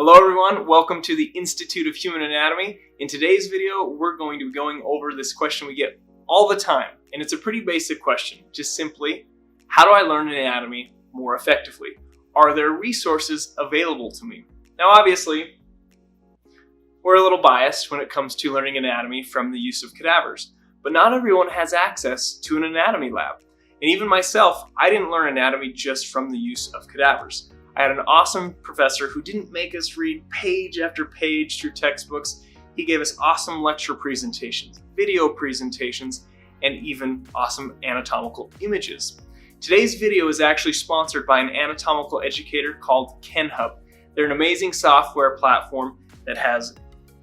Hello everyone, welcome to the Institute of Human Anatomy. In today's video, we're going to be going over this question we get all the time, and it's a pretty basic question. Just simply, how do I learn anatomy more effectively? Are there resources available to me? Now obviously, we're a little biased when it comes to learning anatomy from the use of cadavers, but not everyone has access to an anatomy lab. And even myself, I didn't learn anatomy just from the use of cadavers. I had an awesome professor who didn't make us read page after page through textbooks. He gave us awesome lecture presentations, video presentations, and even awesome anatomical images. Today's video is actually sponsored by an anatomical educator called Kenhub. They're an amazing software platform that has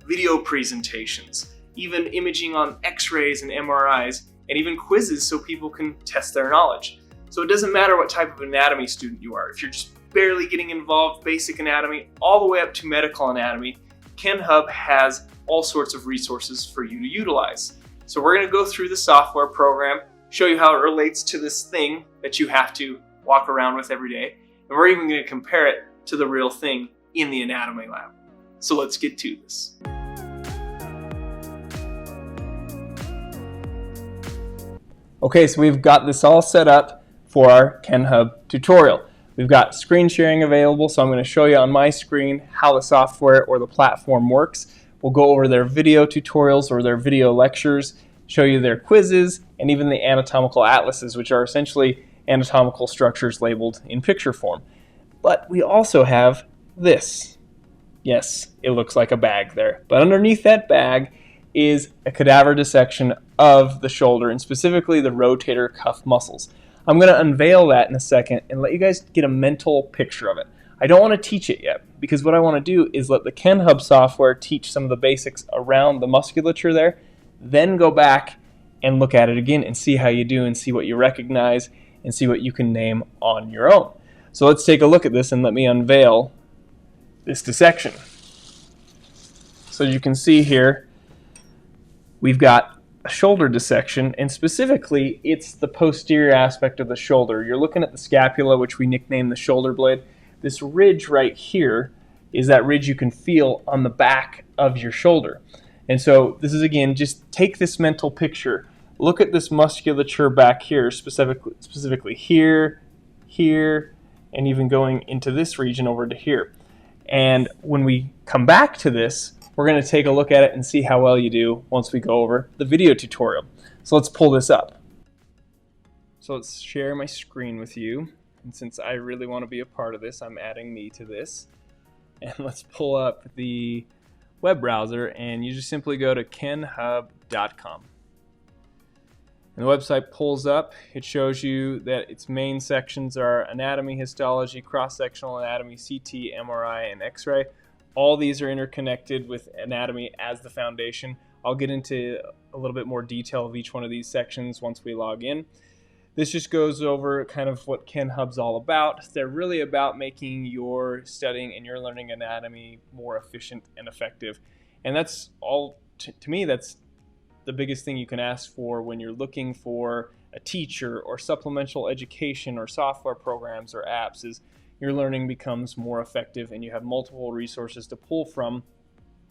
video presentations, even imaging on x-rays and MRIs, and even quizzes so people can test their knowledge. So it doesn't matter what type of anatomy student you are. If you're just barely getting involved, basic anatomy, all the way up to medical anatomy, Kenhub has all sorts of resources for you to utilize. So we're going to go through the software program, show you how it relates to this thing that you have to walk around with every day, and we're even going to compare it to the real thing in the anatomy lab. So let's get to this. Okay, so we've got this all set up for our Kenhub tutorial. We've got screen sharing available, so I'm going to show you on my screen how the software or the platform works. We'll go over their video tutorials or their video lectures, show you their quizzes, and even the anatomical atlases, which are essentially anatomical structures labeled in picture form. But we also have this. Yes, it looks like a bag there. But underneath that bag is a cadaver dissection of the shoulder, and specifically the rotator cuff muscles. I'm going to unveil that in a second and let you guys get a mental picture of it. I don't want to teach it yet, because what I want to do is let the Kenhub software teach some of the basics around the musculature there, then go back and look at it again and see how you do and see what you recognize and see what you can name on your own. So let's take a look at this and let me unveil this dissection. So you can see here, we've got a shoulder dissection, and specifically it's the posterior aspect of the shoulder. You're looking at the scapula, which we nicknamed the shoulder blade. This ridge right here is that ridge you can feel on the back of your shoulder. And so this is, again, just take this mental picture. Look at this musculature back here, specifically here, here, and even going into this region over to here. And when we come back to this, we're going to take a look at it and see how well you do once we go over the video tutorial. So let's pull this up. So let's share my screen with you. And since I really want to be a part of this, I'm adding me to this. And let's pull up the web browser, and you just simply go to kenhub.com. And the website pulls up. It shows you that its main sections are anatomy, histology, cross-sectional anatomy, CT, MRI, and X-ray. All these are interconnected with anatomy as the foundation. I'll get into a little bit more detail of each one of these sections once we log in. This just goes over kind of what Kenhub's all about. They're really about making your studying and your learning anatomy more efficient and effective. And that's all, to me, that's the biggest thing you can ask for when you're looking for a teacher or supplemental education or software programs or apps, is your learning becomes more effective and you have multiple resources to pull from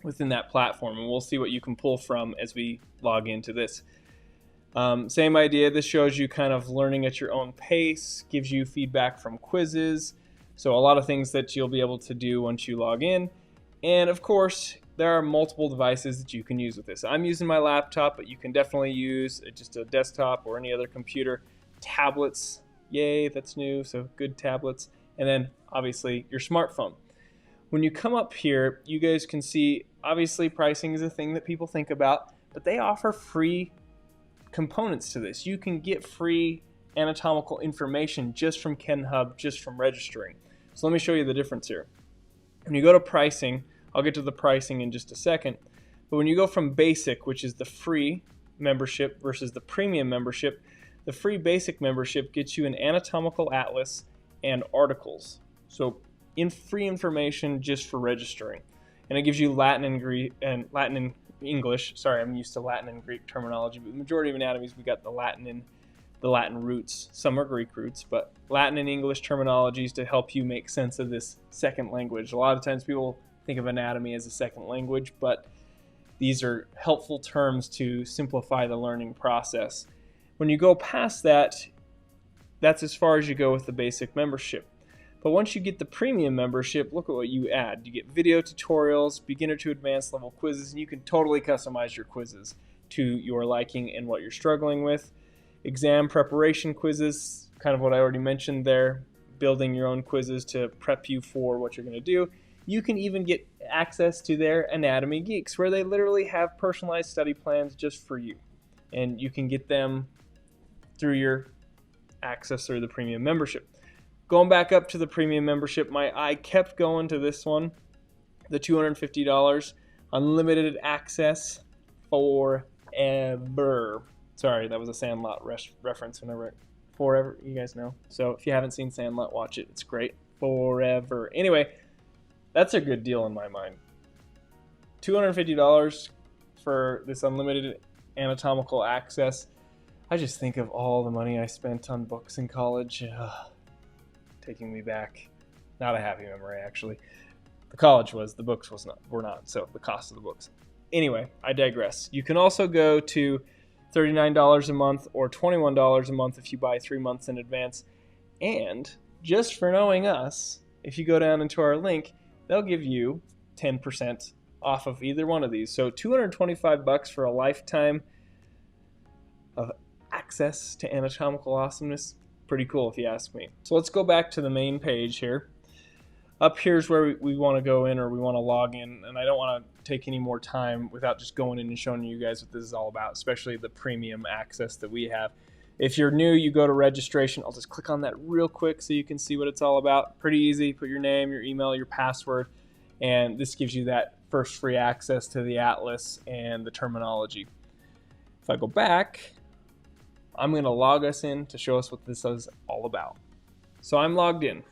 within that platform. And we'll see what you can pull from as we log into this. Same idea. This shows you kind of learning at your own pace, gives you feedback from quizzes. So a lot of things that you'll be able to do once you log in. And of course, there are multiple devices that you can use with this. I'm using my laptop, but you can definitely use just a desktop or any other computer. Tablets, yay, that's new, so good tablets. And then obviously your smartphone. When you come up here, you guys can see, obviously pricing is a thing that people think about, but they offer free components to this. You can get free anatomical information just from Kenhub, just from registering. So let me show you the difference here. When you go to pricing, I'll get to the pricing in just a second, but when you go from basic, which is the free membership, versus the premium membership, the free basic membership gets you an anatomical atlas and articles. So free information just for registering. And it gives you Latin and Greek and Latin and English. Sorry, I'm used to Latin and Greek terminology, but the majority of anatomies, we got the Latin and the Latin roots. Some are Greek roots, but Latin and English terminologies to help you make sense of this second language. A lot of times people think of anatomy as a second language, but these are helpful terms to simplify the learning process. When you go past that, that's as far as you go with the basic membership. But once you get the premium membership, look at what you add. You get video tutorials, beginner to advanced level quizzes, and you can totally customize your quizzes to your liking and what you're struggling with. Exam preparation quizzes, kind of what I already mentioned there, building your own quizzes to prep you for what you're going to do. You can even get access to their Anatomy Geeks, where they literally have personalized study plans just for you. And you can get them through your access through the premium membership. Going back up to the premium membership, my eye kept going to this one, the $250, unlimited access forever. Sorry, that was a Sandlot reference whenever forever, you guys know. So if you haven't seen Sandlot, watch it. It's great. Forever. Anyway, that's a good deal in my mind. $250 for this unlimited anatomical access. I just think of all the money I spent on books in college. Taking me back. Not a happy memory, actually. The college was, the books were not, so the cost of the books. Anyway, I digress. You can also go to $39 a month or $21 a month if you buy 3 months in advance. And just for knowing us, if you go down into our link, they'll give you 10% off of either one of these. So $225 for a lifetime of access to anatomical awesomeness. Pretty cool if you ask me. So let's go back to the main page here. Up here's where we want to go in, or we want to log in, and I don't want to take any more time without just going in and showing you guys what this is all about, especially the premium access that we have. If you're new, you go to registration. I'll just click on that real quick so you can see what it's all about. Pretty easy. Put your name, your email, your password, and this gives you that first free access to the atlas and the terminology. If I go back, I'm going to log us in to show us what this is all about. So I'm logged in.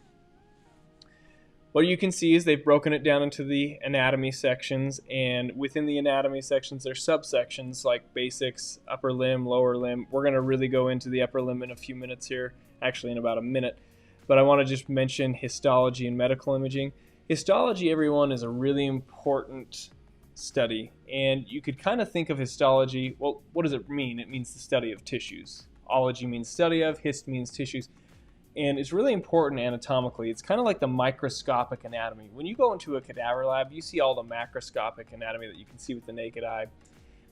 What you can see is they've broken it down into the anatomy sections, and within the anatomy sections there's subsections like basics, upper limb, lower limb. We're going to really go into the upper limb in a few minutes here, actually in about a minute. But I want to just mention histology and medical imaging. Histology, everyone, is a really important study, and you could kind of think of histology, well, what does it mean? It means the study of tissues. Ology means study of, hist means tissues, and it's really important anatomically. It's kind of like the microscopic anatomy. When you go into a cadaver lab, you see all the macroscopic anatomy that you can see with the naked eye,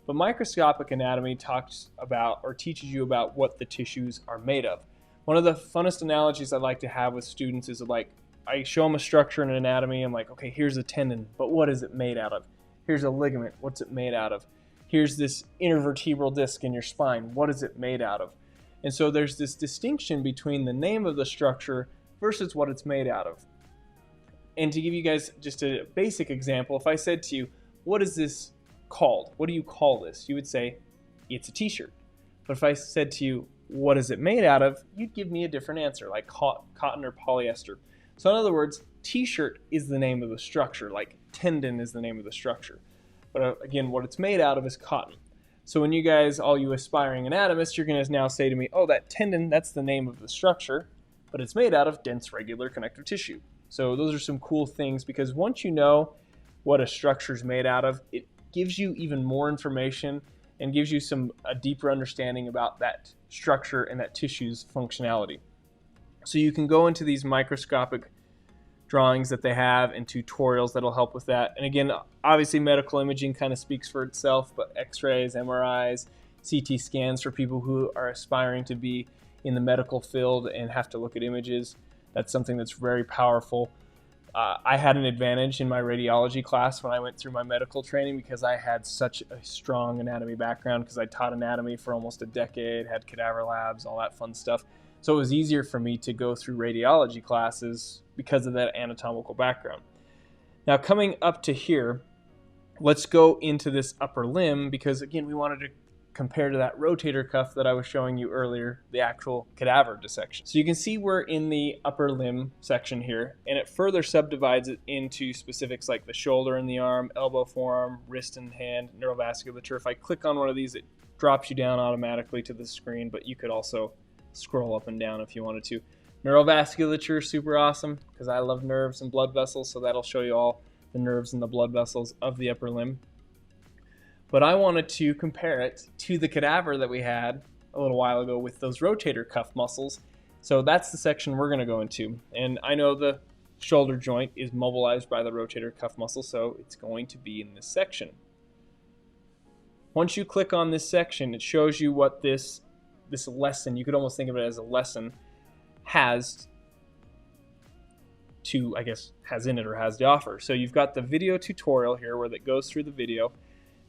but microscopic anatomy talks about or teaches you about what the tissues are made of. One of the funnest analogies I like to have with students is like, I show them a structure in an anatomy, I'm like, okay, here's a tendon, but what is it made out of? Here's a ligament, what's it made out of? Here's this intervertebral disc in your spine, what is it made out of? And so there's this distinction between the name of the structure versus what it's made out of. And to give you guys just a basic example, if I said to you, what is this called? What do you call this? You would say, it's a t-shirt. But if I said to you, what is it made out of? You'd give me a different answer, like cotton or polyester. So in other words, t-shirt is the name of the structure, like tendon is the name of the structure. But again, what it's made out of is cotton. So when you guys, all you aspiring anatomists, you're going to now say to me, oh, that tendon, that's the name of the structure, but it's made out of dense regular connective tissue. So those are some cool things, because once you know what a structure is made out of, it gives you even more information and gives you a deeper understanding about that structure and that tissue's functionality. So you can go into these microscopic drawings that they have and tutorials that'll help with that. And again, obviously medical imaging kind of speaks for itself, but x-rays, MRIs, CT scans for people who are aspiring to be in the medical field and have to look at images, that's something that's very powerful. I had an advantage in my radiology class when I went through my medical training because I had such a strong anatomy background, because I taught anatomy for almost a decade, had cadaver labs, all that fun stuff. So it was easier for me to go through radiology classes because of that anatomical background. Now coming up to here, let's go into this upper limb, because again, we wanted to compare to that rotator cuff that I was showing you earlier, the actual cadaver dissection. So you can see we're in the upper limb section here, and it further subdivides it into specifics like the shoulder and the arm, elbow, forearm, wrist and hand, neurovasculature. If I click on one of these, it drops you down automatically to the screen, but you could also scroll up and down if you wanted to. Neurovasculature, super awesome, because I love nerves and blood vessels, so that'll show you all the nerves and the blood vessels of the upper limb. But I wanted to compare it to the cadaver that we had a little while ago with those rotator cuff muscles. So that's the section we're going to go into. And I know the shoulder joint is mobilized by the rotator cuff muscle, so it's going to be in this section. Once you click on this section, it shows you what this lesson, you could almost think of it as a lesson, has to, I guess, has in it or has to offer. So you've got the video tutorial here where that goes through the video.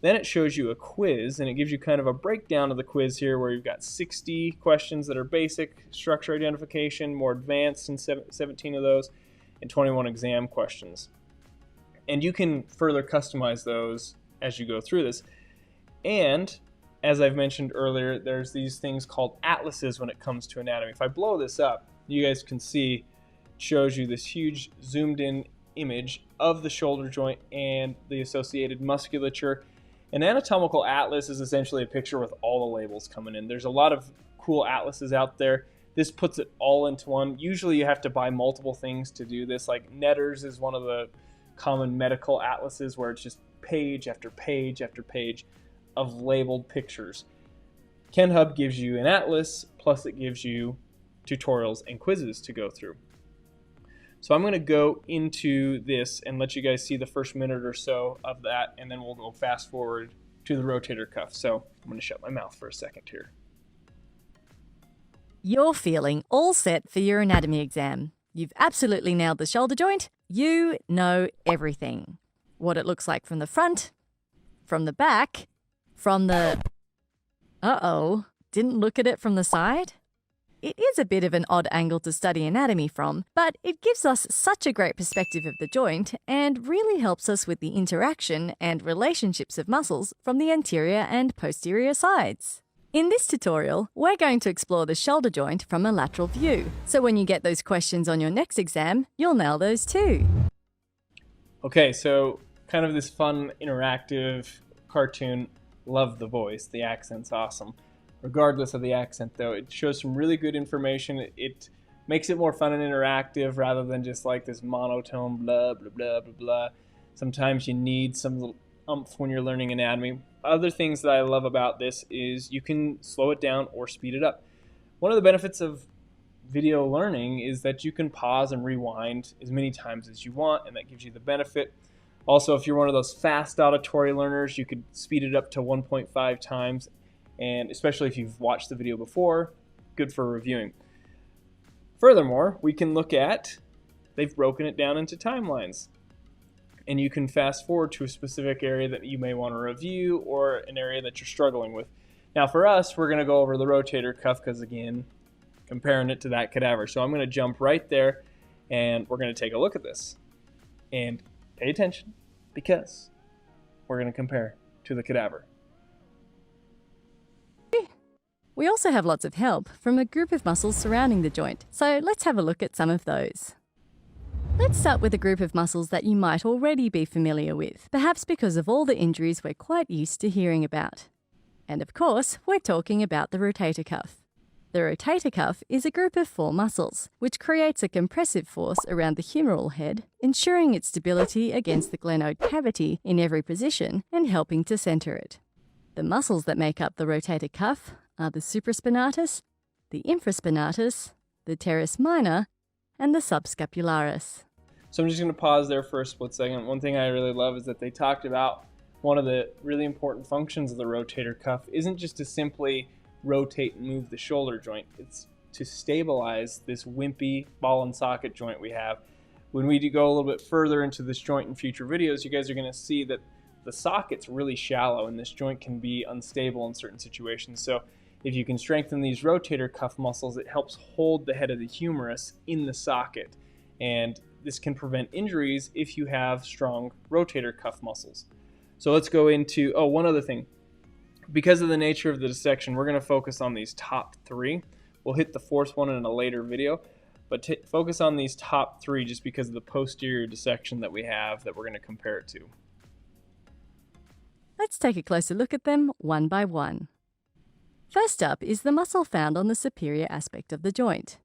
Then it shows you a quiz, and it gives you kind of a breakdown of the quiz here where you've got 60 questions that are basic structure identification, more advanced in 17 of those, and 21 exam questions. And you can further customize those as you go through this. And as I've mentioned earlier, there's these things called atlases when it comes to anatomy. If I blow this up, you guys can see it shows you this huge zoomed in image of the shoulder joint and the associated musculature. An anatomical atlas is essentially a picture with all the labels coming in. There's a lot of cool atlases out there. This puts it all into one. Usually you have to buy multiple things to do this. Like Netter's is one of the common medical atlases where it's just page after page after page of labeled pictures. Kenhub gives you an atlas, plus it gives you tutorials and quizzes to go through. So I'm going to go into this and let you guys see the first minute or so of that, and then we'll go fast forward to the rotator cuff. So I'm going to shut my mouth for a second here. You're feeling all set for your anatomy exam. You've absolutely nailed the shoulder joint. You know everything. What it looks like from the front, from the back, from the... didn't look at it from the side? It is a bit of an odd angle to study anatomy from, but it gives us such a great perspective of the joint and really helps us with the interaction and relationships of muscles from the anterior and posterior sides. In this tutorial, we're going to explore the shoulder joint from a lateral view, so when you get those questions on your next exam, you'll nail those too. Okay, so kind of this fun, interactive cartoon. Love the voice, the accent's awesome. Regardless of the accent, though, it shows some really good information. It makes it more fun and interactive rather than just like this monotone blah, blah, blah, blah, blah. Sometimes you need some little oomph when you're learning anatomy. Other things that I love about this is you can slow it down or speed it up. One of the benefits of video learning is that you can pause and rewind as many times as you want, and that gives you the benefit. Also, if you're one of those fast auditory learners, you could speed it up to 1.5 times. And especially if you've watched the video before, good for reviewing. Furthermore, we can look at, they've broken it down into timelines. And you can fast forward to a specific area that you may want to review or an area that you're struggling with. Now for us, we're going to go over the rotator cuff because, again, comparing it to that cadaver. So I'm going to jump right there and we're going to take a look at this. And pay attention because we're going to compare to the cadaver. We also have lots of help from a group of muscles surrounding the joint, so let's have a look at some of those. Let's start with a group of muscles that you might already be familiar with, perhaps because of all the injuries we're quite used to hearing about. And of course, we're talking about the rotator cuff. The rotator cuff is a group of 4 muscles, which creates a compressive force around the humeral head, ensuring its stability against the glenoid cavity in every position and helping to center it. The muscles that make up the rotator cuff are the supraspinatus, the infraspinatus, the teres minor, and the subscapularis. So I'm just going to pause there for a split second. One thing I really love is that they talked about one of the really important functions of the rotator cuff isn't just to simply rotate and move the shoulder joint. It's to stabilize this wimpy ball and socket joint we have. When we do go a little bit further into this joint in future videos, you guys are going to see that the socket's really shallow and this joint can be unstable in certain situations. So if you can strengthen these rotator cuff muscles, it helps hold the head of the humerus in the socket. And this can prevent injuries if you have strong rotator cuff muscles. So let's go into, one other thing. Because of the nature of the dissection, we're going to focus on these top 3. We'll hit the 4th one in a later video, but focus on these top 3 just because of the posterior dissection that we have that we're going to compare it to. Let's take a closer look at them one by one. First up is the muscle found on the superior aspect of the joint.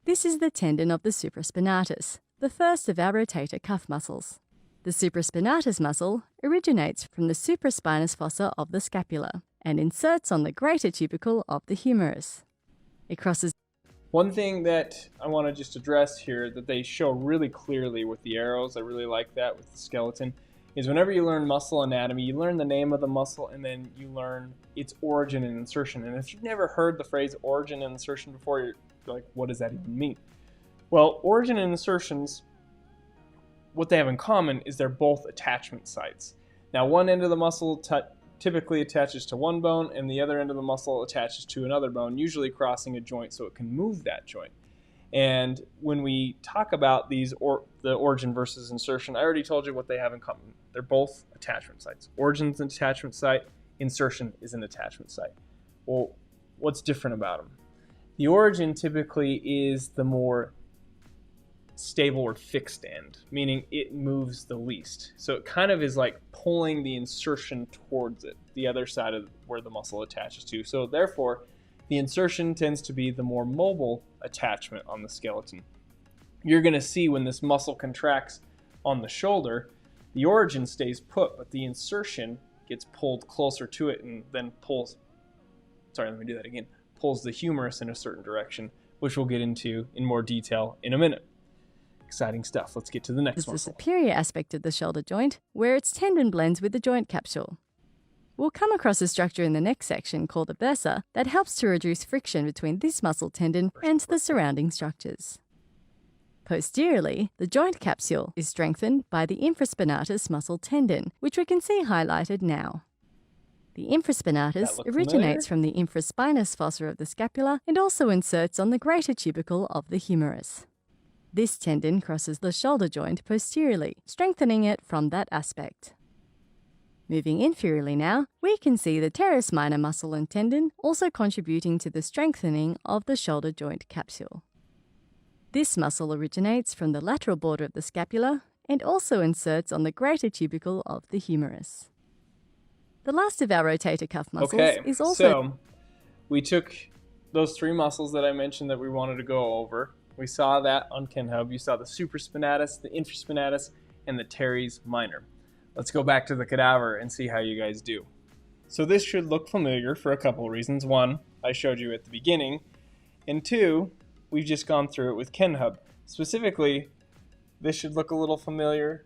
This is the tendon of the supraspinatus, the first of our rotator cuff muscles. The supraspinatus muscle originates from the supraspinous fossa of the scapula and inserts on the greater tubercle of the humerus. It crosses. One thing that I want to just address here that they show really clearly with the arrows, I really like that with the skeleton, is whenever you learn muscle anatomy, you learn the name of the muscle and then you learn its origin and insertion. And if you've never heard the phrase origin and insertion before, you're like, what does that even mean? Well, origin and insertions, what they have in common is they're both attachment sites. Now, one end of the muscle typically attaches to one bone and the other end of the muscle attaches to another bone, usually crossing a joint so it can move that joint. And when we talk about the origin versus insertion, I already told you what they have in common. They're both attachment sites. Origin's an attachment site, insertion is an attachment site. Well, what's different about them? The origin typically is the more stable or fixed end, meaning it moves the least. So it kind of is like pulling the insertion towards it, the other side of where the muscle attaches to. So therefore, the insertion tends to be the more mobile attachment on the skeleton. You're going to see when this muscle contracts on the shoulder, the origin stays put, but the insertion gets pulled closer to it and then pulls the humerus in a certain direction, which we'll get into in more detail in a minute. Exciting stuff. Let's get to the next Is the muscle. superior aspect of the shoulder joint, where its tendon blends with the joint capsule. We'll come across a structure in the next section called a bursa that helps to reduce friction between this muscle tendon and the surrounding structures. Posteriorly, the joint capsule is strengthened by the infraspinatus muscle tendon, which we can see highlighted now. The infraspinatus originates from the infraspinous fossa of the scapula and also inserts on the greater tubercle of the humerus. This tendon crosses the shoulder joint posteriorly, strengthening it from that aspect. Moving inferiorly now, we can see the teres minor muscle and tendon also contributing to the strengthening of the shoulder joint capsule. This muscle originates from the lateral border of the scapula and also inserts on the greater tubercle of the humerus. The last of our rotator cuff muscles is also... So we took those three muscles that I mentioned that we wanted to go over. We saw that on Kenhub. You saw the supraspinatus, the infraspinatus, and the teres minor. Let's go back to the cadaver and see how you guys do. So this should look familiar for a couple of reasons. One, I showed you at the beginning. And two, we've just gone through it with Kenhub. Specifically, this should look a little familiar.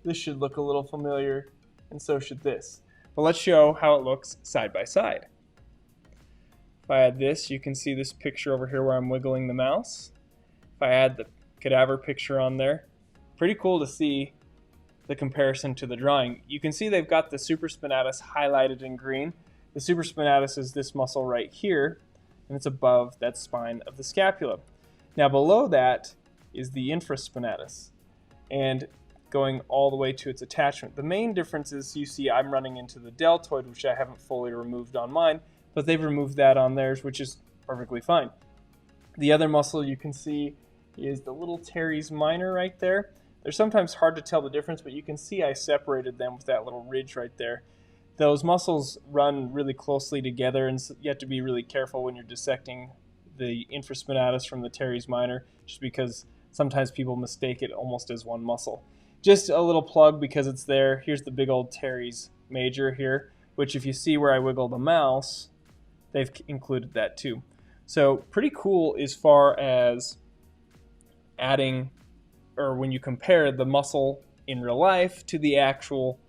This should look a little familiar. And so should this. But let's show how it looks side by side. If I add this, you can see this picture over here where I'm wiggling the mouse. If I add the cadaver picture on there, pretty cool to see the comparison to the drawing. You can see they've got the supraspinatus highlighted in green. The supraspinatus is this muscle right here, and it's above that spine of the scapula. Now below that is the infraspinatus, and going all the way to its attachment. The main difference is you see I'm running into the deltoid, which I haven't fully removed on mine, but they've removed that on theirs, which is perfectly fine. The other muscle you can see is the little teres minor right there. They're sometimes hard to tell the difference, but you can see I separated them with that little ridge right there. Those muscles run really closely together, and you have to be really careful when you're dissecting the infraspinatus from the teres minor, just because sometimes people mistake it almost as one muscle. Just a little plug because it's there. Here's the big old teres major here, which if you see where I wiggle the mouse, they've included that too. So pretty cool as far as adding, or when you compare the muscle in real life to the actual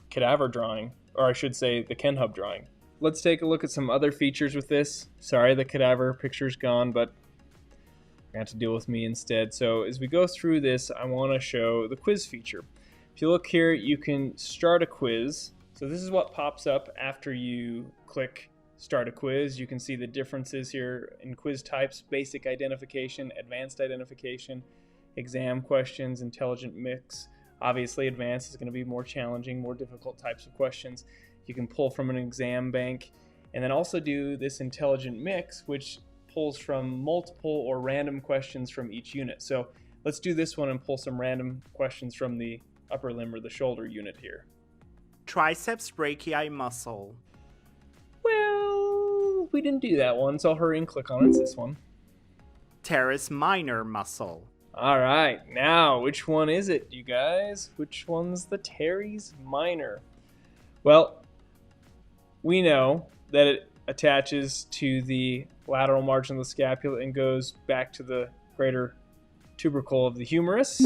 cadaver drawing, or I should say the Kenhub drawing. Let's take a look at some other features with this. Sorry, the cadaver picture's gone, but you're going to have to deal with me instead. So as we go through this, I want to show the quiz feature. If you look here, you can start a quiz. So this is what pops up after you click start a quiz. You can see the differences here in quiz types: basic identification, advanced identification, exam questions, intelligent mix. Obviously, advanced is going to be more challenging, more difficult types of questions. You can pull from an exam bank, and then also do this intelligent mix, which pulls from multiple or random questions from each unit. So let's do this one and pull some random questions from the upper limb or the shoulder unit here. Triceps brachii muscle. Well, we didn't do that one, so I'll hurry and click on it. It's this one. Teres minor muscle. All right, now which one is it, you guys? Which one's the teres minor? Well, we know that it attaches to the lateral margin of the scapula and goes back to the greater tubercle of the humerus.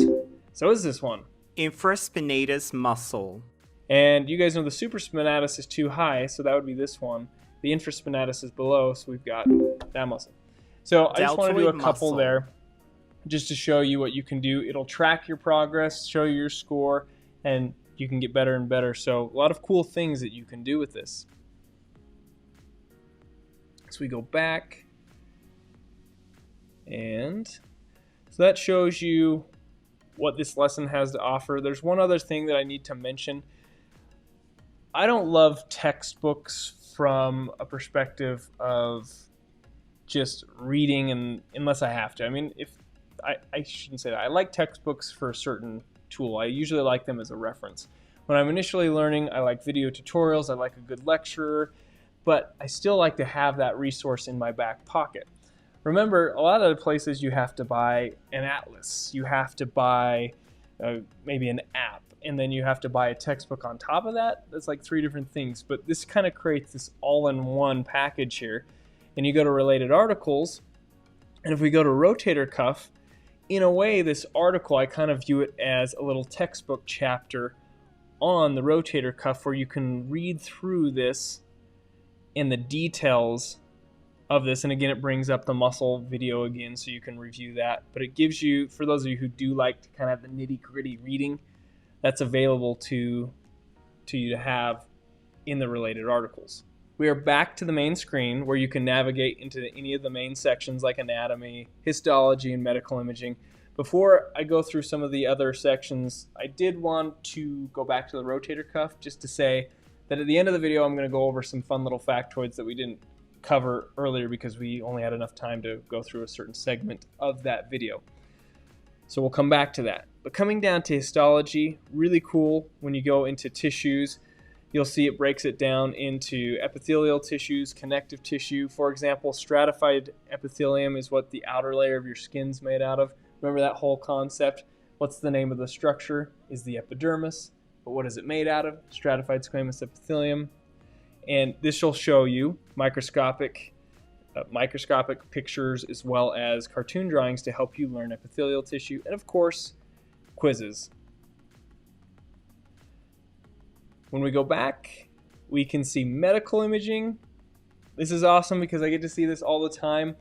So is this one. Infraspinatus muscle. And you guys know the supraspinatus is too high, so that would be this one. The infraspinatus is below, so we've got that muscle. So I just want to do a couple there just to show you what you can do. It'll track your progress, show you your score, and you can get better and better. So a lot of cool things that you can do with this. So we go back, and so that shows you what this lesson has to offer. There's one other thing that I need to mention. I don't love textbooks from a perspective of just reading and unless I have to. I mean, if I shouldn't say that. I like textbooks for a certain tool. I usually like them as a reference. When I'm initially learning, I like video tutorials. I like a good lecturer, but I still like to have that resource in my back pocket. Remember, a lot of the places you have to buy an atlas. You have to buy maybe an app, and then you have to buy a textbook on top of that. That's like 3 different things, but this kind of creates this all-in-one package here. And you go to related articles, and if we go to rotator cuff, in a way, this article, I kind of view it as a little textbook chapter on the rotator cuff where you can read through this and the details of this. And again, it brings up the muscle video again, so you can review that. But it gives you, for those of you who do like to kind of have the nitty-gritty reading, that's available to you to have in the related articles. We are back to the main screen where you can navigate into any of the main sections like anatomy, histology, and medical imaging. Before I go through some of the other sections, I did want to go back to the rotator cuff just to say that at the end of the video, I'm going to go over some fun little factoids that we didn't cover earlier because we only had enough time to go through a certain segment of that video. So we'll come back to that. But coming down to histology, really cool when you go into tissues. You'll see it breaks it down into epithelial tissues, connective tissue. For example, stratified epithelium is what the outer layer of your skin's made out of. Remember that whole concept? What's the name of the structure? Is the epidermis. But what is it made out of? Stratified squamous epithelium. And this will show you microscopic pictures as well as cartoon drawings to help you learn epithelial tissue. And of course, quizzes. When we go back, we can see medical imaging. This is awesome because I get to see this all the time.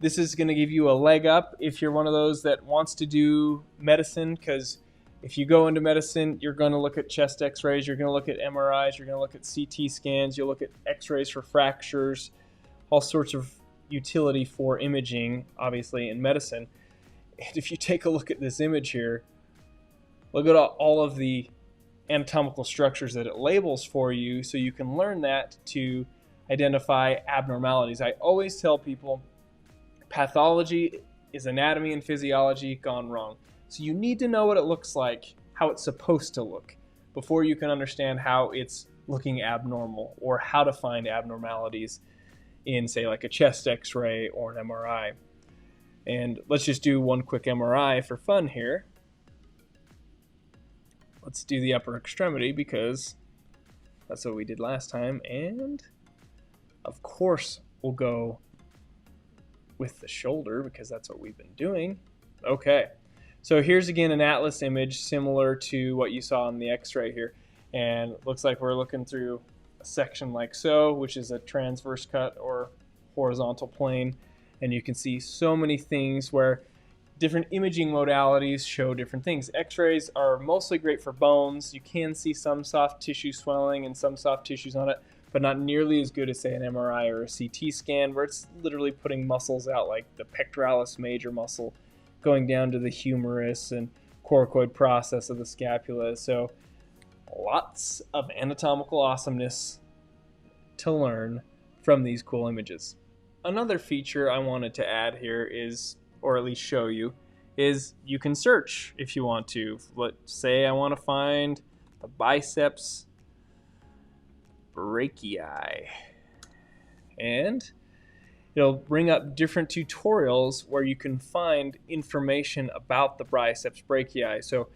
This is going to give you a leg up if you're one of those that wants to do medicine, because if you go into medicine, you're going to look at chest x-rays, you're going to look at MRIs, you're going to look at CT scans, you'll look at x-rays for fractures, all sorts of utility for imaging, obviously, in medicine. And if you take a look at this image here, look at all of the anatomical structures that it labels for you, so you can learn that to identify abnormalities. I always tell people pathology is anatomy and physiology gone wrong. So you need to know what it looks like, how it's supposed to look, before you can understand how it's looking abnormal or how to find abnormalities in, say, like a chest x-ray or an MRI. And let's just do one quick MRI for fun here. Let's do the upper extremity because that's what we did last time. And of course, we'll go with the shoulder because that's what we've been doing. Okay, so here's again an atlas image similar to what you saw on the x-ray here. And it looks like we're looking through a section like so, which is a transverse cut or horizontal plane. And you can see so many things where different imaging modalities show different things. X-rays are mostly great for bones. You can see some soft tissue swelling and some soft tissues on it, but not nearly as good as, say, an MRI or a CT scan, where it's literally putting muscles out like the pectoralis major muscle going down to the humerus and coracoid process of the scapula. So lots of anatomical awesomeness to learn from these cool images. Another feature I wanted to add here is, or at least show you, is you can search if you want to. Let's say I want to find the biceps brachii. And it'll bring up different tutorials where you can find information about the biceps brachii. So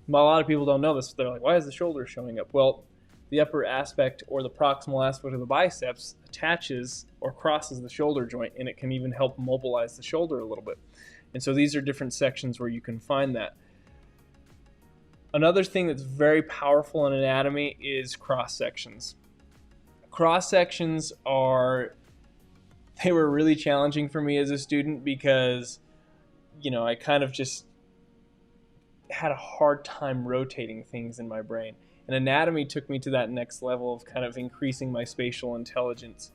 a lot of people don't know this. They're like, why is the shoulder showing up? Well, the upper aspect or the proximal aspect of the biceps attaches or crosses the shoulder joint, and it can even help mobilize the shoulder a little bit. And so these are different sections where you can find that. Another thing that's very powerful in anatomy is cross sections. Cross sections they were really challenging for me as a student because, I kind of just had a hard time rotating things in my brain. And anatomy took me to that next level of kind of increasing my spatial intelligence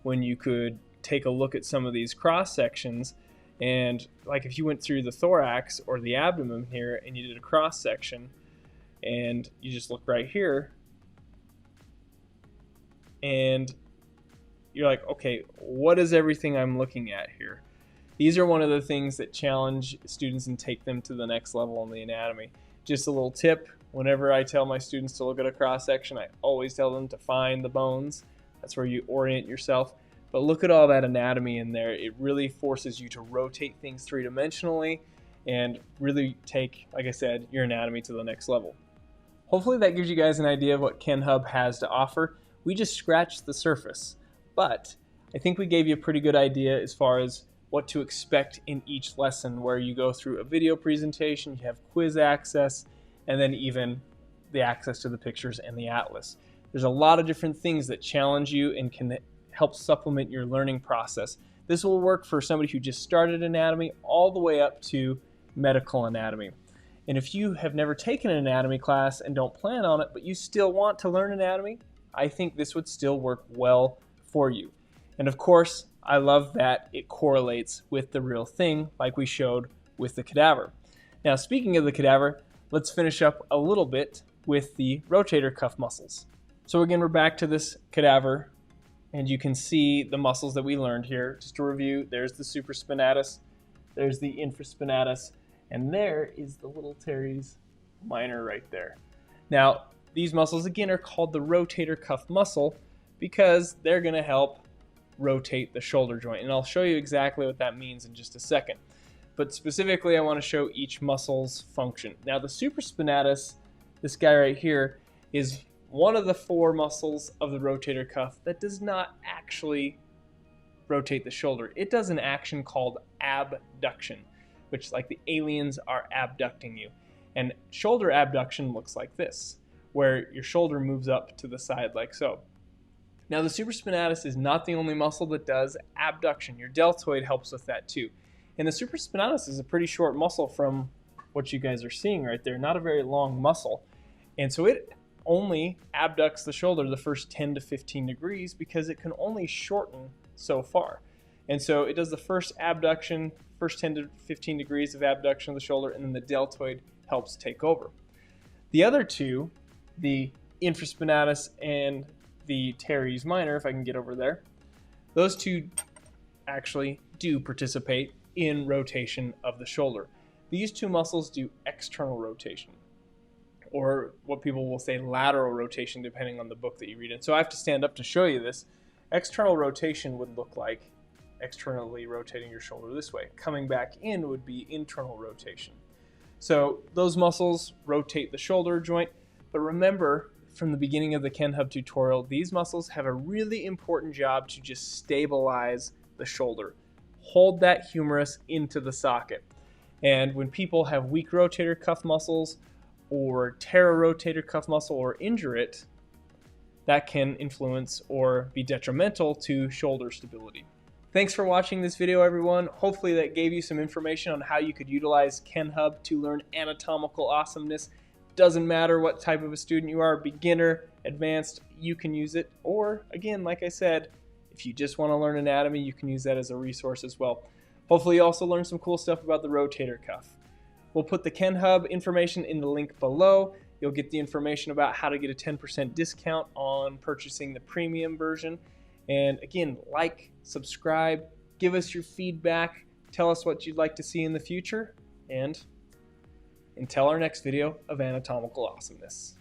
when you could take a look at some of these cross sections. And like if you went through the thorax or the abdomen here and you did a cross section and you just look right here and you're like, okay, what is everything I'm looking at here? These are one of the things that challenge students and take them to the next level in the anatomy. Just a little tip, whenever I tell my students to look at a cross section, I always tell them to find the bones. That's where you orient yourself. But look at all that anatomy in there. It really forces you to rotate things three-dimensionally and really take, like I said, your anatomy to the next level. Hopefully that gives you guys an idea of what Kenhub has to offer. We just scratched the surface, but I think we gave you a pretty good idea as far as what to expect in each lesson, where you go through a video presentation, you have quiz access, and then even the access to the pictures and the atlas. There's a lot of different things that challenge you and can help supplement your learning process. This will work for somebody who just started anatomy all the way up to medical anatomy. And if you have never taken an anatomy class and don't plan on it, but you still want to learn anatomy, I think this would still work well for you. And of course, I love that it correlates with the real thing like we showed with the cadaver. Now, speaking of the cadaver, let's finish up a little bit with the rotator cuff muscles. So again, we're back to this cadaver, and you can see the muscles that we learned here. Just to review, there's the supraspinatus, there's the infraspinatus, and there is the little teres minor right there. Now, these muscles again are called the rotator cuff muscle because they're going to help rotate the shoulder joint, and I'll show you exactly what that means in just a second. But specifically, I want to show each muscle's function. Now, the supraspinatus, this guy right here, is one of the 4 muscles of the rotator cuff that does not actually rotate the shoulder. It does an action called abduction, which, like the aliens, are abducting you. And shoulder abduction looks like this, where your shoulder moves up to the side like so. Now, the supraspinatus is not the only muscle that does abduction. Your deltoid helps with that too. And the supraspinatus is a pretty short muscle from what you guys are seeing right there, not a very long muscle. And so it only abducts the shoulder the first 10 to 15 degrees because it can only shorten so far. And so it does the first abduction, first 10 to 15 degrees of abduction of the shoulder, and then the deltoid helps take over. The other two, the infraspinatus and the teres minor, if I can get over there, those two actually do participate in rotation of the shoulder. These two muscles do external rotation, or what people will say lateral rotation, depending on the book that you read. And so I have to stand up to show you this. External rotation would look like externally rotating your shoulder this way. Coming back in would be internal rotation. So those muscles rotate the shoulder joint, but remember, from the beginning of the Kenhub tutorial, these muscles have a really important job to just stabilize the shoulder. Hold that humerus into the socket. And when people have weak rotator cuff muscles or tear a rotator cuff muscle or injure it, that can influence or be detrimental to shoulder stability. Thanks for watching this video, everyone. Hopefully that gave you some information on how you could utilize Kenhub to learn anatomical awesomeness. Doesn't matter what type of a student you are, beginner, advanced, you can use it. Or again, like I said, if you just want to learn anatomy, you can use that as a resource as well. Hopefully you also learned some cool stuff about the rotator cuff. We'll put the Kenhub information in the link below. You'll get the information about how to get a 10% discount on purchasing the premium version. And again, like, subscribe, give us your feedback, tell us what you'd like to see in the future, and until our next video of anatomical awesomeness.